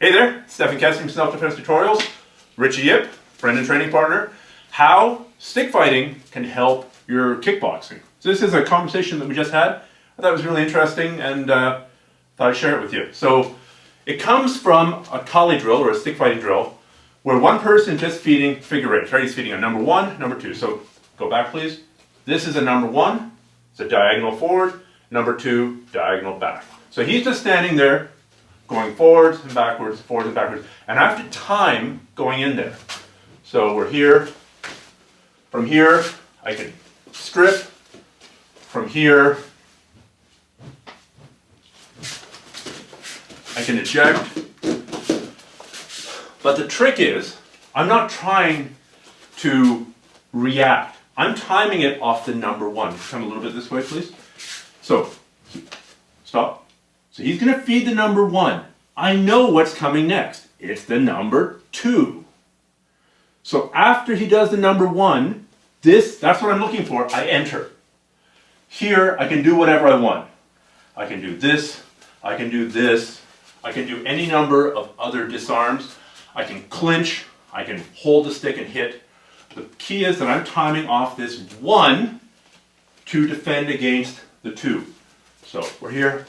Hey there, Stephen Kesting from Self-Defense Tutorials. Ritchie Yip, friend and training partner. How stick fighting can help your kickboxing. So this is a conversation that we just had. I thought it was really interesting and thought I'd share it with you. So it comes from a collie drill or a stick fighting drill where one person just feeding figure eights, right? He's feeding a number one, number two. So go back please. This is a number one, it's a diagonal forward, number two, diagonal back. So he's just standing there going forwards and backwards, and I have to time going in there. So we're here. From here, I can strip. From here, I can eject. But the trick is, I'm not trying to react. I'm timing it off the number one. Come a little bit this way, please. So, stop. So he's going to feed the number one. I know what's coming next. It's the number two. So after he does the number one, that's what I'm looking for. I enter. Here, I can do whatever I want. I can do this. I can do this. I can do any number of other disarms. I can clinch. I can hold the stick and hit. The key is that I'm timing off this one to defend against the two. So we're here.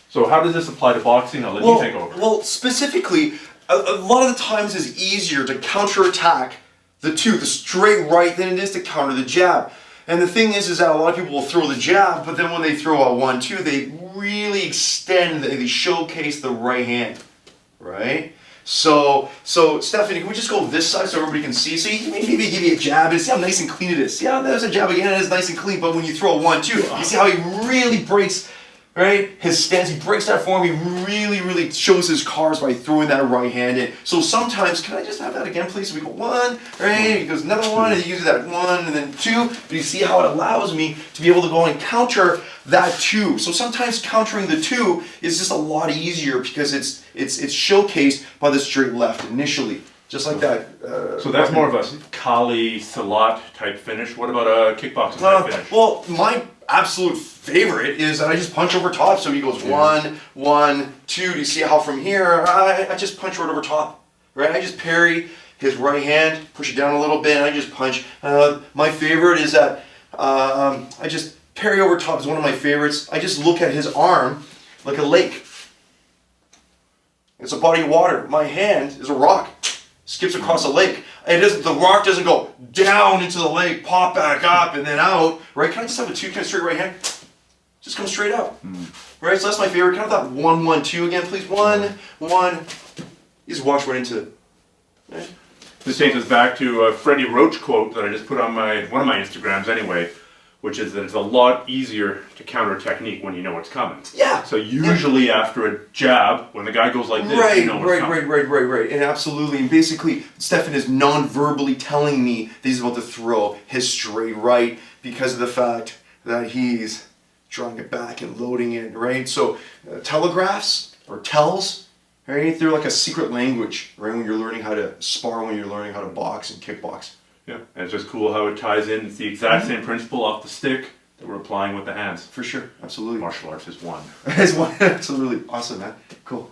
So how does this apply to boxing? I'll let you take over. Well, specifically, a lot of the times it's easier to counterattack the straight right than it is to counter the jab. And the thing is that a lot of people will throw the jab, but then when they throw a 1-2, they really extend, they showcase the right hand, right? So Stephanie, can we just go this side so everybody can see? So you maybe give you a jab and see how nice and clean it is. See how there's a jab again, it is nice and clean, but when you throw a 1-2, you see how he really breaks, right? His stance, he breaks that form, he really shows his cards by throwing that right hand in. So sometimes, can I just have that again please? So we go one, right? He goes another one, and he uses that one, and then two. But you see how it allows me to be able to go and counter that two. So sometimes countering the two is just a lot easier because it's showcased by the straight left initially. Just like that. So that's more of a Kali Salat type finish. What about a kickboxing type finish? Well, my absolute favorite is that I just punch over top. So he goes 1, 1, 2. Do you see how from here I just punch right over top, right? I just parry his right hand, push it down a little bit, and I just punch. My favorite is that I just parry over top is one of my favorites. I just look at his arm like a lake. It's a body of water. My hand is a rock. Skips across a lake. The rock doesn't go down into the lake, pop back up, and then out. Right? Can I just have a two kind of straight right hand? Just come straight out. Right? So that's my favorite. Can I have that 1, 1, 2 again, please? 1, 1. You just walk right into it. Right? This takes us back to a Freddie Roach quote that I just put on one of my Instagrams anyway, which is that it's a lot easier to counter a technique when you know what's coming. Yeah. So usually after a jab, when the guy goes like this, you know what's coming. Right. And absolutely. And basically, Stefan is non-verbally telling me that he's about to throw his straight right because of the fact that he's drawing it back and loading it, right? So telegraphs or tells, right? They're like a secret language, right? When you're learning how to spar, when you're learning how to box and kickbox. Yeah, and it's just cool how it ties in. It's the exact same principle off the stick that we're applying with the hands. For sure, absolutely. Martial arts is one. It's one, absolutely. Awesome, man. Cool.